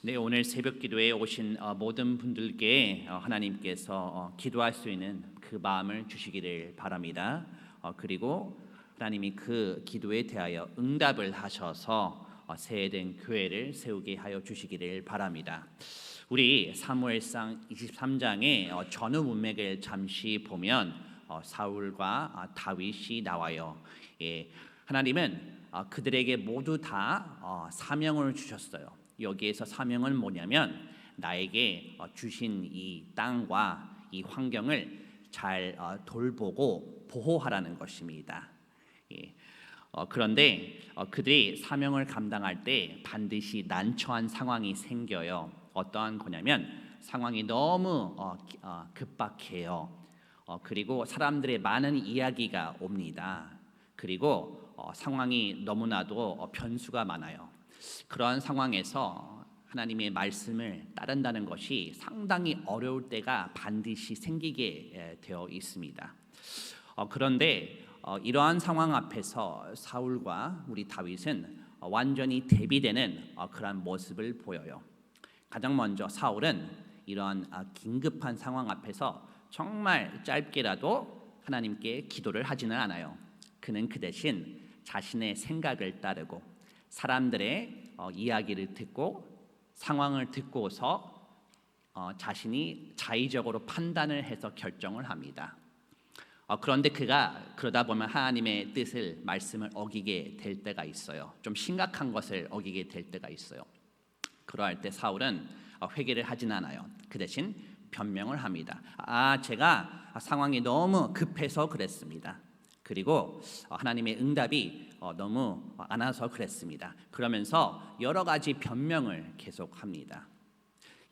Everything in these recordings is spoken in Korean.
네, 오늘 새벽 기도에 오신 모든 분들께 하나님께서 기도할 수 있는 그 마음을 주시기를 바랍니다. 그리고 하나님이 그 기도에 대하여 응답을 하셔서 새해된 교회를 세우게 하여 주시기를 바랍니다. 우리 사무엘상 23장의 전후 문맥을 잠시 보면 사울과 다윗이 나와요. 하나님은 그들에게 모두 다 사명을 주셨어요. 여기에서 사명은 뭐냐면 나에게 주신 이 땅과 이 환경을 잘 돌보고 보호하라는 것입니다. 그런데 그들이 사명을 감당할 때 반드시 난처한 상황이 생겨요. 어떠한 거냐면 상황이 너무 급박해요. 그리고 사람들의 많은 이야기가 옵니다. 그리고 상황이 너무나도 변수가 많아요. 그러한 상황에서 하나님의 말씀을 따른다는 것이 상당히 어려울 때가 반드시 생기게 되어 있습니다. 그런데 이러한 상황 앞에서 사울과 우리 다윗은 완전히 대비되는 그러한 모습을 보여요. 가장 먼저 사울은 이러한 긴급한 상황 앞에서 정말 짧게라도 하나님께 기도를 하지는 않아요. 그는 그 대신 자신의 생각을 따르고 사람들의 이야기를 듣고 상황을 듣고서 자신이 자의적으로 판단을 해서 결정을 합니다. 그런데 그가 그러다 보면 하나님의 뜻을 말씀을 어기게 될 때가 있어요. 좀 심각한 것을 어기게 될 때가 있어요. 그러할 때 사울은 회개를 하진 않아요. 그 대신 변명을 합니다. 제가 상황이 너무 급해서 그랬습니다. 그리고 하나님의 응답이 너무 안 와서 그랬습니다. 그러면서 여러 가지 변명을 계속합니다.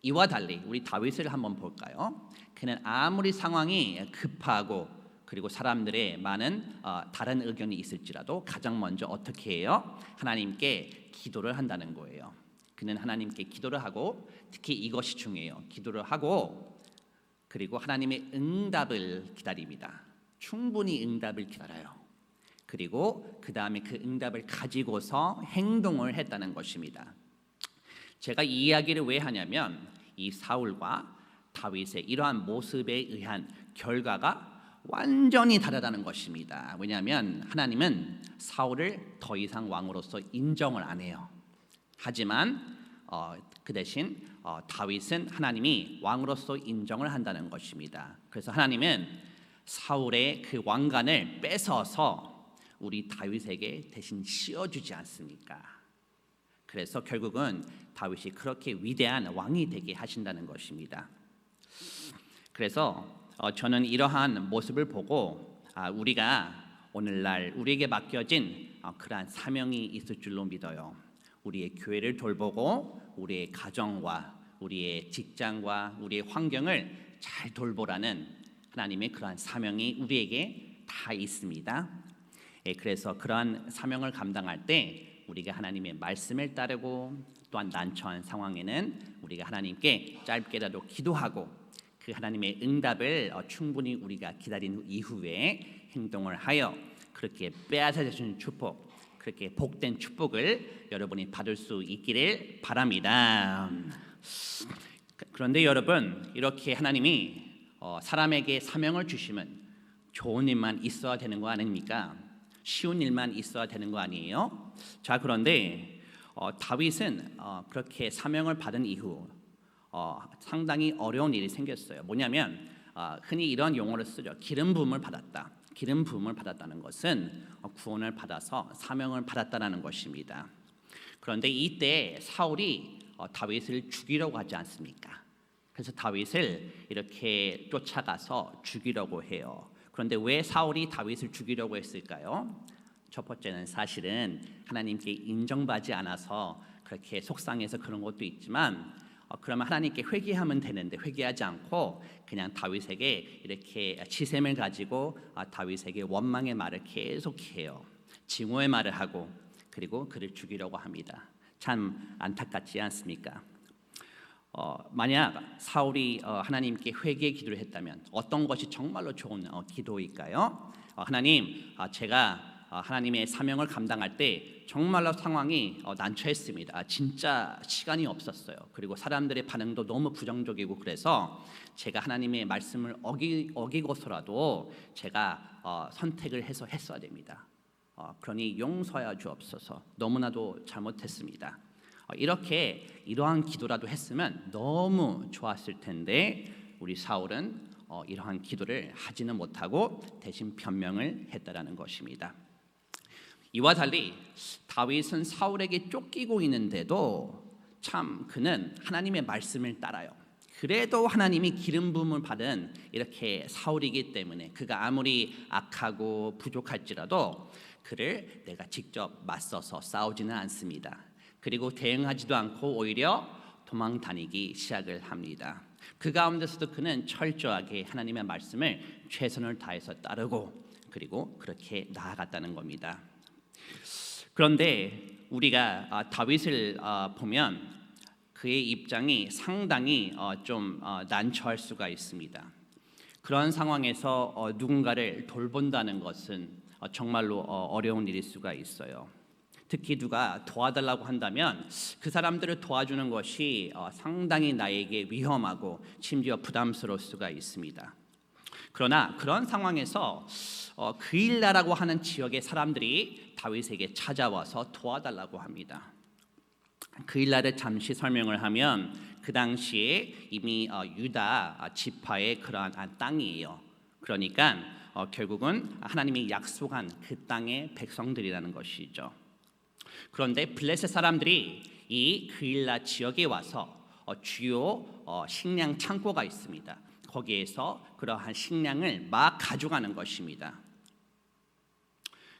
이와 달리 우리 다윗을 한번 볼까요? 그는 아무리 상황이 급하고 그리고 사람들의 많은 다른 의견이 있을지라도 가장 먼저 어떻게 해요? 하나님께 기도를 한다는 거예요. 그는 하나님께 기도를 하고 특히 이것이 중요해요. 기도를 하고 그리고 하나님의 응답을 기다립니다. 충분히 응답을 기다려요. 그리고 그 다음에 그 응답을 가지고서 행동을 했다는 것입니다. 제가 이 이야기를 왜 하냐면 이 사울과 다윗의 이러한 모습에 의한 결과가 완전히 다르다는 것입니다. 왜냐하면 하나님은 사울을 더 이상 왕으로서 인정을 안 해요. 하지만 그 대신 다윗은 하나님이 왕으로서 인정을 한다는 것입니다. 그래서 하나님은 사울의 그 왕관을 뺏어서 우리 다윗에게 대신 씌워주지 않습니까? 그래서 결국은 다윗이 그렇게 위대한 왕이 되게 하신다는 것입니다. 그래서 저는 이러한 모습을 보고 우리가 오늘날 우리에게 맡겨진 그러한 사명이 있을 줄로 믿어요. 우리의 교회를 돌보고 우리의 가정과 우리의 직장과 우리의 환경을 잘 돌보라는 하나님의 그러한 사명이 우리에게 다 있습니다. 그래서 그러한 사명을 감당할 때 우리가 하나님의 말씀을 따르고 또한 난처한 상황에는 우리가 하나님께 짧게라도 기도하고 그 하나님의 응답을 충분히 우리가 기다린 이후에 행동을 하여 그렇게 빼앗아 주신 축복, 그렇게 복된 축복을 여러분이 받을 수 있기를 바랍니다. 그런데 여러분, 이렇게 하나님이 사람에게 사명을 주시면 좋은 일만 있어야 되는 거 아닙니까? 쉬운 일만 있어야 되는 거 아니에요? 자, 그런데 다윗은 그렇게 사명을 받은 이후 상당히 어려운 일이 생겼어요. 뭐냐면 흔히 이런 용어를 쓰죠. 기름 부음을 받았다. 기름 부음을 받았다는 것은 구원을 받아서 사명을 받았다는 것입니다. 그런데 이때 사울이 다윗을 죽이려고 하지 않습니까? 그래서 다윗을 이렇게 쫓아가서 죽이려고 해요. 그런데 왜 사울이 다윗을 죽이려고 했을까요? 첫 번째는 사실은 하나님께 인정받지 않아서 그렇게 속상해서 그런 것도 있지만 그러면 하나님께 회개하면 되는데 회개하지 않고 그냥 다윗에게 이렇게 치셈을 가지고 다윗에게 원망의 말을 계속해요. 증오의 말을 하고 그리고 그를 죽이려고 합니다. 참 안타깝지 않습니까? 만약 사울이 하나님께 회개 기도를 했다면 어떤 것이 정말로 좋은 기도일까요? 하나님, 제가 하나님의 사명을 감당할 때 정말로 상황이 난처했습니다. 진짜 시간이 없었어요. 그리고 사람들의 반응도 너무 부정적이고 그래서 제가 하나님의 말씀을 어기고서라도 제가 선택을 해서 했어야 됩니다. 그러니 용서하여 주옵소서. 너무나도 잘못했습니다. 이러한 기도라도 했으면 너무 좋았을 텐데 우리 사울은 이러한 기도를 하지는 못하고 대신 변명을 했다라는 것입니다. 이와 달리 다윗은 사울에게 쫓기고 있는데도 참 그는 하나님의 말씀을 따라요. 그래도 하나님이 기름 부음을 받은 이렇게 사울이기 때문에 그가 아무리 악하고 부족할지라도 그를 내가 직접 맞서서 싸우지는 않습니다. 그리고 대응하지도 않고 오히려 도망 다니기 시작을 합니다. 그 가운데서도 그는 철저하게 하나님의 말씀을 최선을 다해서 따르고 그리고 그렇게 나아갔다는 겁니다. 그런데 우리가 다윗을 보면 그의 입장이 상당히 좀 난처할 수가 있습니다. 그런 상황에서 누군가를 돌본다는 것은 정말로 어려운 일일 수가 있어요. 특히 누가 도와달라고 한다면 그 사람들을 도와주는 것이 상당히 나에게 위험하고 심지어 부담스러울 수가 있습니다. 그러나 그런 상황에서 그일라라고 하는 지역의 사람들이 다윗에게 찾아와서 도와달라고 합니다. 그일라를 잠시 설명을 하면 그 당시에 이미 유다 지파의 그러한 땅이에요. 그러니까 결국은 하나님이 약속한 그 땅의 백성들이라는 것이죠. 그런데 블레셋 사람들이 이 그일라 지역에 와서 주요 식량 창고가 있습니다. 거기에서 그러한 식량을 막 가져가는 것입니다.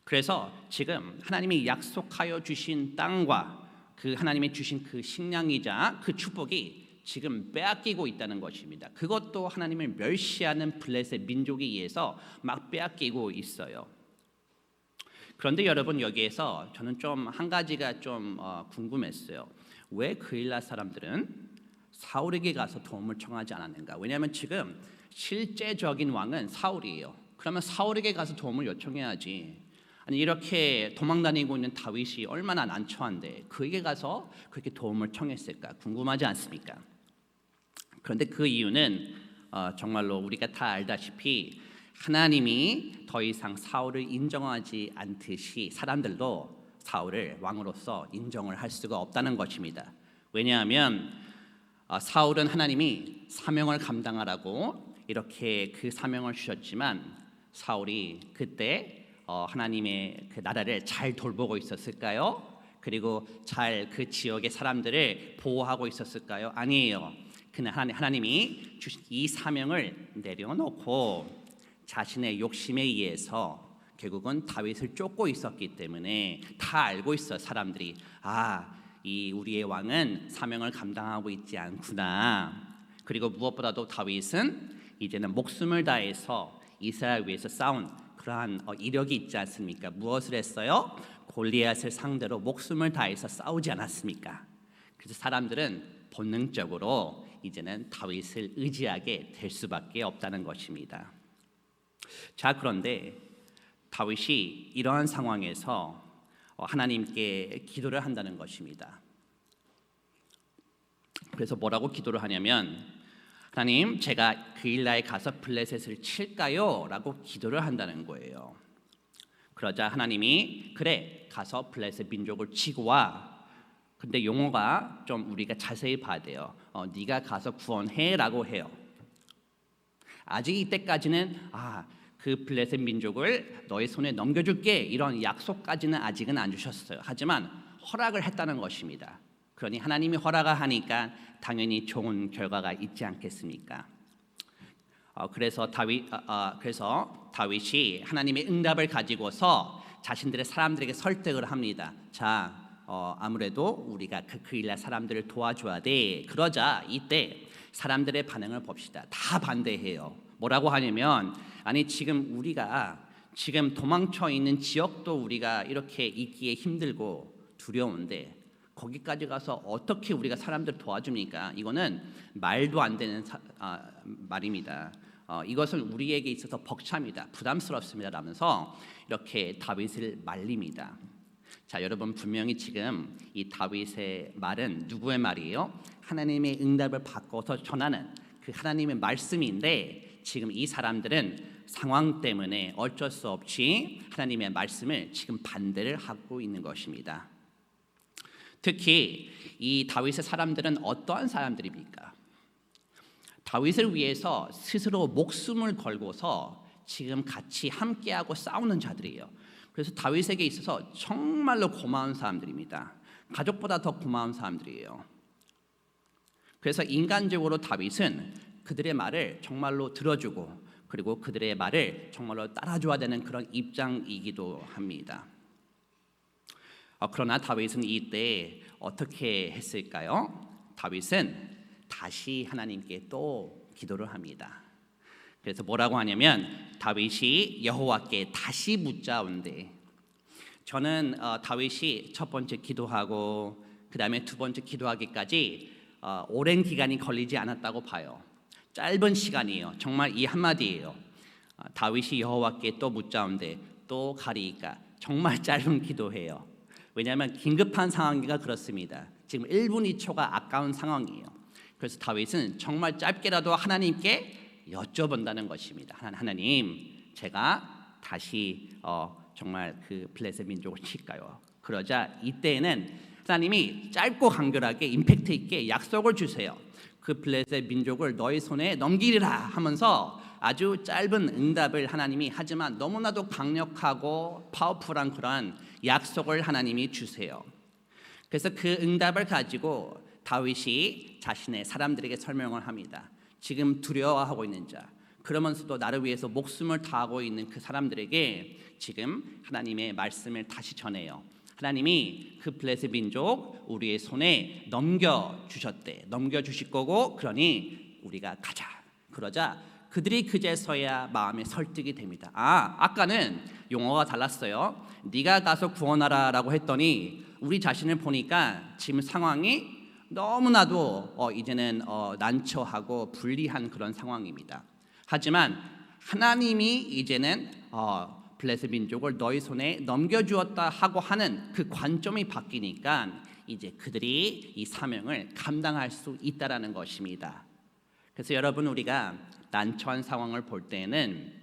그래서 지금 하나님이 약속하여 주신 땅과 그 하나님이 주신 그 식량이자 그 축복이 지금 빼앗기고 있다는 것입니다. 그것도 하나님을 멸시하는 블레셋 민족에 의해서 막 빼앗기고 있어요. 그런데 여러분 여기에서 저는 좀 한 가지가 좀 궁금했어요. 왜 그일라 사람들은 사울에게 가서 도움을 청하지 않았는가? 왜냐하면 지금 실제적인 왕은 사울이에요. 그러면 사울에게 가서 도움을 요청해야지. 아니 이렇게 도망다니고 있는 다윗이 얼마나 난처한데 그에게 가서 그렇게 도움을 청했을까? 궁금하지 않습니까? 그런데 그 이유는 정말로 우리가 다 알다시피 하나님이 더 이상 사울을 인정하지 않듯이 사람들도 사울을 왕으로서 인정을 할 수가 없다는 것입니다. 왜냐하면 사울은 하나님이 사명을 감당하라고 이렇게 그 사명을 주셨지만 사울이 그때 하나님의 그 나라를 잘 돌보고 있었을까요? 그리고 잘 그 지역의 사람들을 보호하고 있었을까요? 아니에요. 그는 하나님이 주신 이 사명을 내려놓고 자신의 욕심에 의해서 결국은 다윗을 쫓고 있었기 때문에 다 알고 있어 사람들이 이 우리의 왕은 사명을 감당하고 있지 않구나. 그리고 무엇보다도 다윗은 이제는 목숨을 다해서 이스라엘 위해서 싸운 그러한 이력이 있지 않습니까? 무엇을 했어요? 골리앗을 상대로 목숨을 다해서 싸우지 않았습니까? 그래서 사람들은 본능적으로 이제는 다윗을 의지하게 될 수밖에 없다는 것입니다. 자, 그런데 다윗이 이러한 상황에서 하나님께 기도를 한다는 것입니다. 그래서 뭐라고 기도를 하냐면 하나님, 제가 그일라에 가서 블레셋을 칠까요? 라고 기도를 한다는 거예요. 그러자 하나님이 그래, 가서 블레셋 민족을 치고 와. 근데 용어가 좀 우리가 자세히 봐야 돼요. 네가 가서 구원해 라고 해요. 아직 이때까지는 그 블레셋 민족을 너의 손에 넘겨줄게 이런 약속까지는 아직은 안 주셨어요. 하지만 허락을 했다는 것입니다. 그러니 하나님이 허락을 하니까 당연히 좋은 결과가 있지 않겠습니까? 그래서 다윗이 하나님의 응답을 가지고서 자신들의 사람들에게 설득을 합니다. 자, 아무래도 우리가 그 그일라 사람들을 도와줘야 돼. 그러자 이때 사람들의 반응을 봅시다. 다 반대해요. 뭐라고 하냐면 지금 우리가 지금 도망쳐 있는 지역도 우리가 이렇게 있기에 힘들고 두려운데 거기까지 가서 어떻게 우리가 사람들 도와줍니까? 이거는 말도 안 되는 말입니다. 이것은 우리에게 있어서 벅찹니다. 부담스럽습니다. 라면서 이렇게 다윗을 말립니다. 자, 여러분 분명히 지금 이 다윗의 말은 누구의 말이에요? 하나님의 응답을 바꿔서 전하는 그 하나님의 말씀인데 지금 이 사람들은 상황 때문에 어쩔 수 없이 하나님의 말씀을 지금 반대를 하고 있는 것입니다. 특히 이 다윗의 사람들은 어떠한 사람들입니까? 다윗을 위해서 스스로 목숨을 걸고서 지금 같이 함께하고 싸우는 자들이에요. 그래서 다윗에게 있어서 정말로 고마운 사람들입니다. 가족보다 더 고마운 사람들이에요. 그래서 인간적으로 다윗은 그들의 말을 정말로 들어주고 그리고 그들의 말을 정말로 따라줘야 되는 그런 입장이기도 합니다. 그러나 다윗은 이때 어떻게 했을까요? 다윗은 다시 하나님께 또 기도를 합니다. 그래서 뭐라고 하냐면 다윗이 여호와께 다시 묻자온대. 저는 다윗이 첫 번째 기도하고 그 다음에 두 번째 기도하기까지 오랜 기간이 걸리지 않았다고 봐요. 짧은 시간이에요. 정말 이 한마디예요. 다윗이 여호와께 또 묻자온대. 또 가리니까 정말 짧은 기도해요. 왜냐하면 긴급한 상황이가 그렇습니다. 지금 1분 2초가 아까운 상황이에요. 그래서 다윗은 정말 짧게라도 하나님께 여쭤본다는 것입니다. 하나님, 제가 다시 정말 그 블레셋 민족을 칠까요? 그러자 이때에는 하나님이 짧고 간결하게 임팩트 있게 약속을 주세요. 그 블레셋 민족을 너희 손에 넘기리라 하면서 아주 짧은 응답을 하나님이 하지만 너무나도 강력하고 파워풀한 그런 약속을 하나님이 주세요. 그래서 그 응답을 가지고 다윗이 자신의 사람들에게 설명을 합니다. 지금 두려워하고 있는 자, 그러면서도 나를 위해서 목숨을 다하고 있는 그 사람들에게 지금 하나님의 말씀을 다시 전해요. 하나님이 그 블레셋 민족 우리의 손에 넘겨주셨대. 넘겨주실 거고 그러니 우리가 가자. 그러자 그들이 그제서야 마음에 설득이 됩니다. 아까는 용어가 달랐어요. 네가 가서 구원하라 라고 했더니 우리 자신을 보니까 지금 상황이 너무나도 이제는 난처하고 불리한 그런 상황입니다. 하지만 하나님이 이제는 블레셋 민족을 너희 손에 넘겨주었다 하고 하는 그 관점이 바뀌니까 이제 그들이 이 사명을 감당할 수 있다라는 것입니다. 그래서 여러분 우리가 난처한 상황을 볼 때는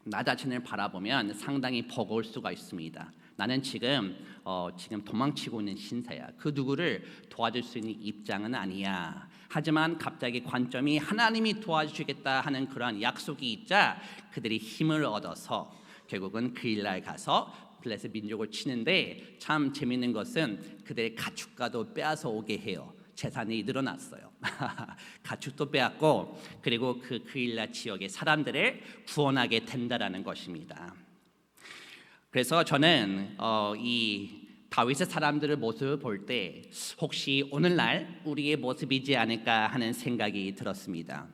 나 자신을 바라보면 상당히 버거울 수가 있습니다. 나는 지금 도망치고 있는 신세야. 그 누구를 도와줄 수 있는 입장은 아니야. 하지만 갑자기 관점이 하나님이 도와주시겠다 하는 그러한 약속이 있자 그들이 힘을 얻어서 결국은 그 일날 가서 블레셋 민족을 치는데 참 재밌는 것은 그들의 가축과도 빼앗아 오게 해요. 재산이 늘어났어요. 가축도 빼앗고 그리고 그 일날 지역의 사람들을 구원하게 된다라는 것입니다. 그래서 저는 이 다윗의 사람들의 모습을 볼 때 혹시 오늘날 우리의 모습이지 않을까 하는 생각이 들었습니다.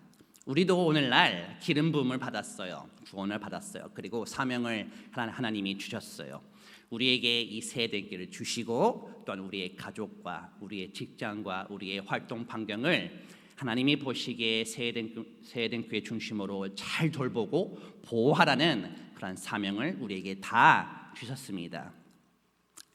우리도 오늘날 기름 부음을 받았어요. 구원을 받았어요. 그리고 사명을 하나님이 주셨어요. 우리에게 이 세대기를 주시고 또한 우리의 가족과 우리의 직장과 우리의 활동 반경을 하나님이 보시기에 세에덴교회 중심으로 잘 돌보고 보호하라는 그런 사명을 우리에게 다 주셨습니다.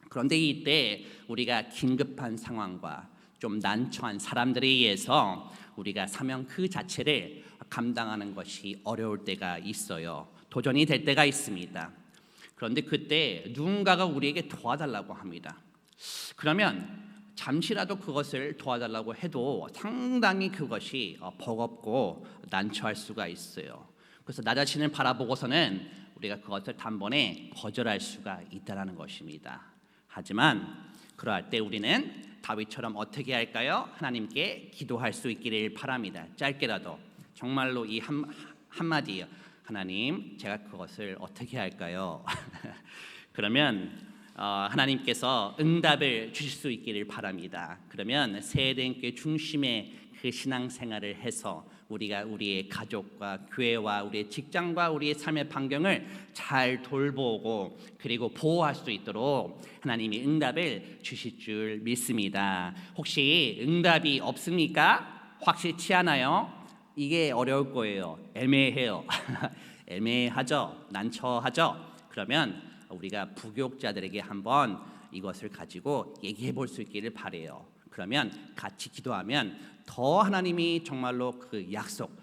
그런데 이때 우리가 긴급한 상황과 좀 난처한 사람들에 의해서 우리가 사명 그 자체를 감당하는 것이 어려울 때가 있어요. 도전이 될 때가 있습니다. 그런데 그때 누군가가 우리에게 도와달라고 합니다. 그러면 잠시라도 그것을 도와달라고 해도 상당히 그것이 버겁고 난처할 수가 있어요. 그래서 나 자신을 바라보고서는 우리가 그것을 단번에 거절할 수가 있다는 것입니다. 하지만 그러할 때 우리는 다윗처럼 어떻게 할까요? 하나님께 기도할 수 있기를 바랍니다. 짧게라도 정말로 이 한마디요. 하나님, 제가 그것을 어떻게 할까요? 그러면 하나님께서 응답을 주실 수 있기를 바랍니다. 그러면 세대교회 중심의 그 신앙생활을 해서 우리가 우리의 가족과 교회와 우리의 직장과 우리의 삶의 반경을 잘 돌보고 그리고 보호할 수 있도록 하나님이 응답을 주실 줄 믿습니다. 혹시 응답이 없습니까? 확실치 않아요? 이게 어려울 거예요. 애매해요. 애매하죠. 난처하죠. 그러면 우리가 부교육자들에게 한번 이것을 가지고 얘기해 볼 수 있기를 바래요. 그러면 같이 기도하면 더 하나님이 정말로 그 약속,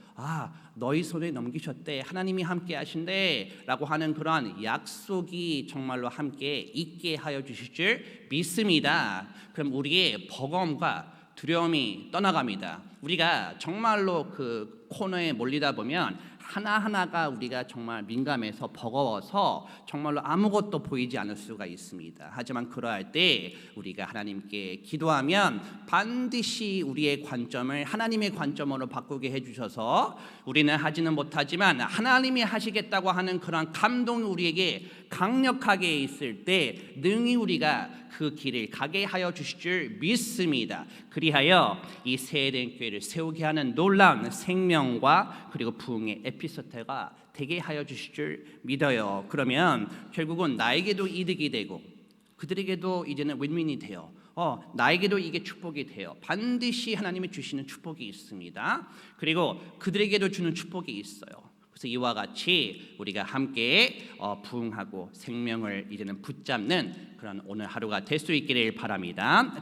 너희 손에 넘기셨대, 하나님이 함께 하신대 라고 하는 그러한 약속이 정말로 함께 있게 하여 주실 줄 믿습니다. 그럼 우리의 버거움과 두려움이 떠나갑니다. 우리가 정말로 그 코너에 몰리다 보면 하나하나가 우리가 정말 민감해서 버거워서 정말로 아무것도 보이지 않을 수가 있습니다. 하지만 그러할 때 우리가 하나님께 기도하면 반드시 우리의 관점을 하나님의 관점으로 바꾸게 해주셔서 우리는 하지는 못하지만 하나님이 하시겠다고 하는 그런 감동이 우리에게 강력하게 있을 때 능히 우리가 그 길을 가게 하여 주실 줄 믿습니다. 그리하여 이 세대된 교회를 세우게 하는 놀라운 생명과 그리고 부흥의 에피소드가 되게 하여 주실 줄 믿어요. 그러면 결국은 나에게도 이득이 되고 그들에게도 이제는 윈윈이 돼요. 나에게도 이게 축복이 돼요. 반드시 하나님이 주시는 축복이 있습니다. 그리고 그들에게도 주는 축복이 있어요. 그래서 이와 같이 우리가 함께 부흥하고 생명을 이제는 붙잡는 그런 오늘 하루가 될 수 있기를 바랍니다.